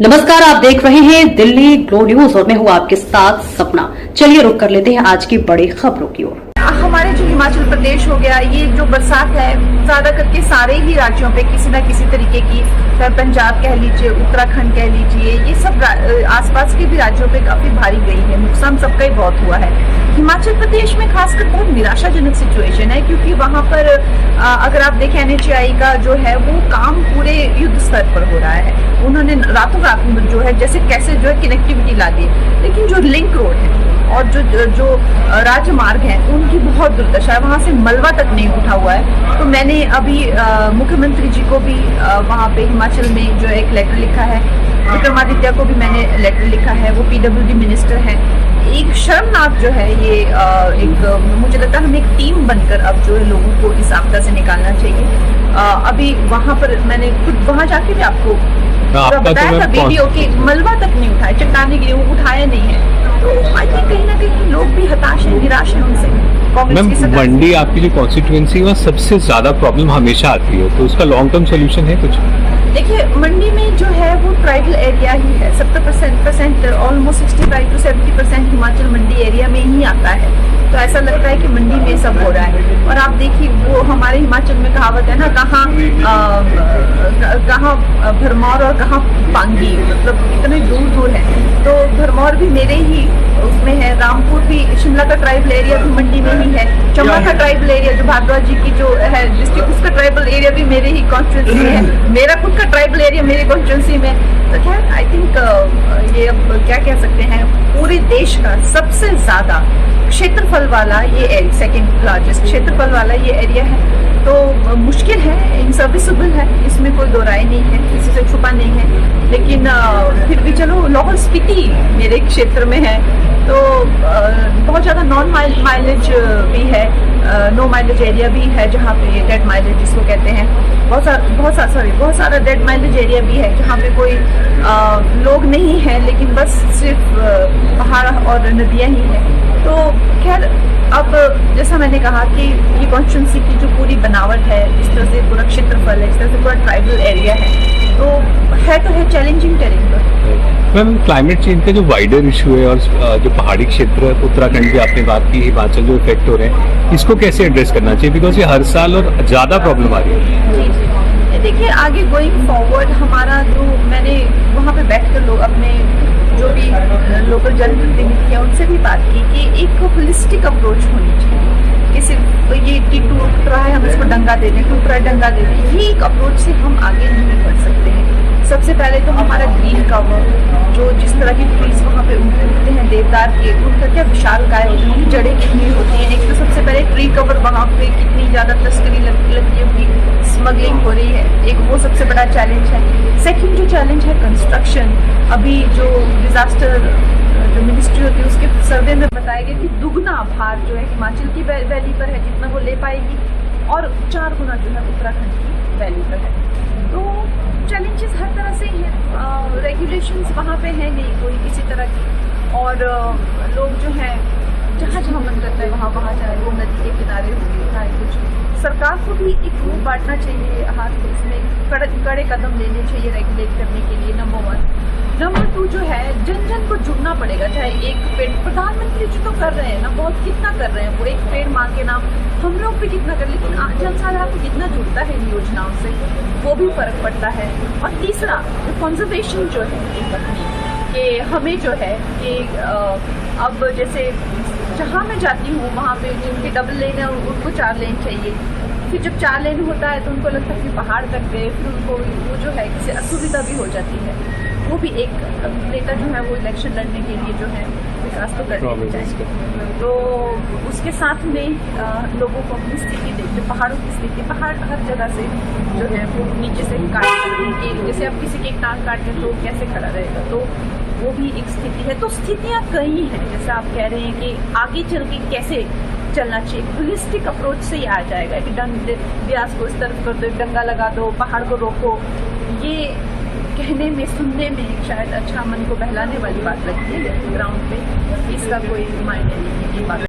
नमस्कार, आप देख रहे हैं दिल्ली ग्लो न्यूज और मैं हूं आपके साथ सपना। चलिए रुक कर लेते हैं आज की बड़ी खबरों की ओर। हमारे जो हिमाचल प्रदेश हो गया, ये जो बरसात है ज्यादा करके सारे ही राज्यों पे किसी न किसी तरीके की, पंजाब कह लीजिए, उत्तराखंड कह लीजिए, ये सब आसपास के भी राज्यों पे काफी भारी गई है। नुकसान सबका ही बहुत हुआ है। हिमाचल प्रदेश में खासकर बहुत निराशाजनक सिचुएशन है, क्योंकि वहां पर अगर आप देखें NHAI का जो है वो काम पूरे युद्ध स्तर पर हो रहा है। उन्होंने रातों रात जो है जैसे कैसे जो है कनेक्टिविटी ला दी, लेकिन जो लिंक रोड है और जो राजमार्ग है उनकी बहुत दुर्दशा है। वहां से मलबा तक नहीं उठा हुआ है। तो मैंने अभी मुख्यमंत्री जी को भी वहां पे हिमाचल में जो एक लेटर लिखा है, विक्रमादित्य को भी मैंने लेटर लिखा है, वो PWD मिनिस्टर है। एक शर्मनाक जो है ये एक मुझे लगता है हमें एक टीम बनकर अब जो है लोगों को इस आपदा से निकालना चाहिए। अभी वहां पर मैंने खुद वहां जाके भी आपको बताया था वीडियो की, मलबा तक नहीं उठाया, चट्टाने गिरी, वो उठाया नहीं है। तो आई थिंक कहीं ना कहीं लोग भी हताश हैं, निराश हैं उनसे। मैम, मंडी आपकी जो कॉन्स्टिट्यूएंसी है सबसे ज्यादा प्रॉब्लम हमेशा आती है, तो उसका लॉन्ग टर्म सोल्यूशन है कुछ? देखिए, मंडी में जो है वो ट्राइबल एरिया ही है। 70% almost 65 to 70% Himachal Mandi area में ही आता है। तो ऐसा लगता है कि मंडी में सब हो रहा है। और आप देखिए, वो हमारे हिमाचल में कहावत है ना, कहाँ भरमौर और कहाँ पांगी, मतलब इतने दूर दूर है। तो भरमौर भी मेरे ही उसमें है, रामपुर भी, शिमला का ट्राइबल एरिया भी मंडी में ही है, चंबा का ट्राइबल एरिया जो भारद्वाज जी की जो है डिस्ट्रिक्ट, उसका ट्राइबल एरिया भी मेरे ही कॉन्स्टिट्यूंसी में है, मेरा खुद का ट्राइबल एरिया मेरे कॉन्स्टिट्यूंसी में। तो खैर आई थिंक ये अब क्या कह सकते हैं, पूरे देश का सबसे ज्यादा क्षेत्रफल वाला ये सेकंड लार्जेस्ट क्षेत्रफल वाला ये एरिया है। तो मुश्किल है, इनसर्विसेबल है, इसमें कोई दो राय नहीं है, किसी से छुपा नहीं है। लेकिन फिर भी चलो, लाहौल स्पीति मेरे क्षेत्र में है, तो बहुत ज़्यादा नॉन माइलेज भी है, नो माइलेज एरिया भी है, जहाँ पे डेड माइलेज जिसको कहते हैं, बहुत सारा डेड माइलेज एरिया भी है, जहाँ पे कोई लोग नहीं है, लेकिन बस सिर्फ पहाड़ और नदियाँ ही हैं। तो खैर, अब जैसा मैंने कहा कि ये कॉन्स्टिट्यूंसी की जो पूरी बनावट है, इस तरह से पूरा क्षेत्रफल है, इस तरह से पूरा ट्राइबल एरिया है, तो है चैलेंजिंग टेरेन पर। मैम, क्लाइमेट चेंज का जो वाइडर इशू है और जो पहाड़ी क्षेत्र उत्तराखंड की आपने बात की, हिमाचल जो इफेक्ट हो रहे हैं, इसको कैसे एड्रेस करना चाहिए? बिकॉज ये हर साल और ज़्यादा प्रॉब्लम आ रही है। जी, देखिए, आगे गोइंग फॉरवर्ड हमारा जो, मैंने वहाँ पे बैठ कर लोग अपने जो भी लोकल जनप्रतिनिधि है उनसे भी बात की कि एक होलिस्टिक अप्रोच होनी चाहिए, कि सिर्फ ये टूट रहा है हम इसको डंगा दे दें, टूट रहा है डंगा दे दें, ये एक अप्रोच से हम आगे नहीं बढ़ सकते हैं। सबसे पहले तो हमारा ग्रीन कवर, जो जिस तरह की ट्रीज वहाँ पे उगते हैं, देवदार के, उनका क्या विशालकाय होती है, उनकी जड़ें कितनी होती हैं। एक तो सबसे पहले ट्री कवर, वहाँ पे कितनी ज़्यादा तस्करी लड़कियों की स्मगलिंग हो रही है, एक वो सबसे बड़ा चैलेंज है। सेकंड जो चैलेंज है कंस्ट्रक्शन, अभी जो डिजास्टर जो मिनिस्ट्री होती है उसके सर्वे में बताया गया कि दुगना भार जो है हिमाचल की वैली पर है, जितना वो ले पाएगी, और 4 गुना जो है उत्तराखंड की वैली पर है। तो चैलेंजेस हर तरह से हैं। रेगुलेशंस वहाँ पे है नहीं कोई किसी तरह की, और लोग जो हैं जहाँ जहाँ मन करता है वहाँ चाहे वो नदी के किनारे हो, चाहे कुछ। सरकार को भी एक रूप बांटना चाहिए, हाथ इसमें कड़े कदम लेने चाहिए रेगुलेट करने के लिए, नंबर 1। नंबर 2 जो है, जन जन को जुड़ना पड़ेगा। चाहे एक पेड़, प्रधानमंत्री जी तो कर रहे हैं ना, बहुत कितना कर रहे हैं, वो एक पेड़ माँ के नाम, हम लोग भी कितना कर, लेकिन जनसाधारण को कितना जुड़ता है इन योजनाओं से, वो भी फर्क पड़ता है। और तीसरा जो कंजर्वेशन जो है कि हमें जो है कि अब जैसे जहाँ मैं जाती हूँ वहाँ पे जिनके डबल लेन है उनको 4 लेन चाहिए। फिर जब 4 लेन होता है तो उनको लगता है कि पहाड़ तक गए, फिर उनको वो जो है किसी असुविधा भी हो जाती है। वो भी एक नेता जो है वो इलेक्शन लड़ने के लिए जो है विकास तो करने चाहिए। तो उसके साथ में लोगों को अपनी स्थिति देखते, पहाड़ों की स्थिति, पहाड़ हर जगह से जो है वो नीचे से काट करते हैं, जैसे अब किसी की एक टांग काटते तो कैसे खड़ा रहेगा, तो वो भी एक स्थिति है। तो स्थितियाँ कई हैं, जैसे आप कह रहे हैं कि आगे चल के कैसे चलना चाहिए, होलिस्टिक अप्रोच से ही आ जाएगा कि ब्यास को इस तरफ कर दो, डंगा लगा दो, पहाड़ को रोको। ये कहने में, सुनने में शायद अच्छा, मन को बहलाने वाली बात लगती है, लेकिन ग्राउंड पे इसका कोई मायने नहीं है ये बात।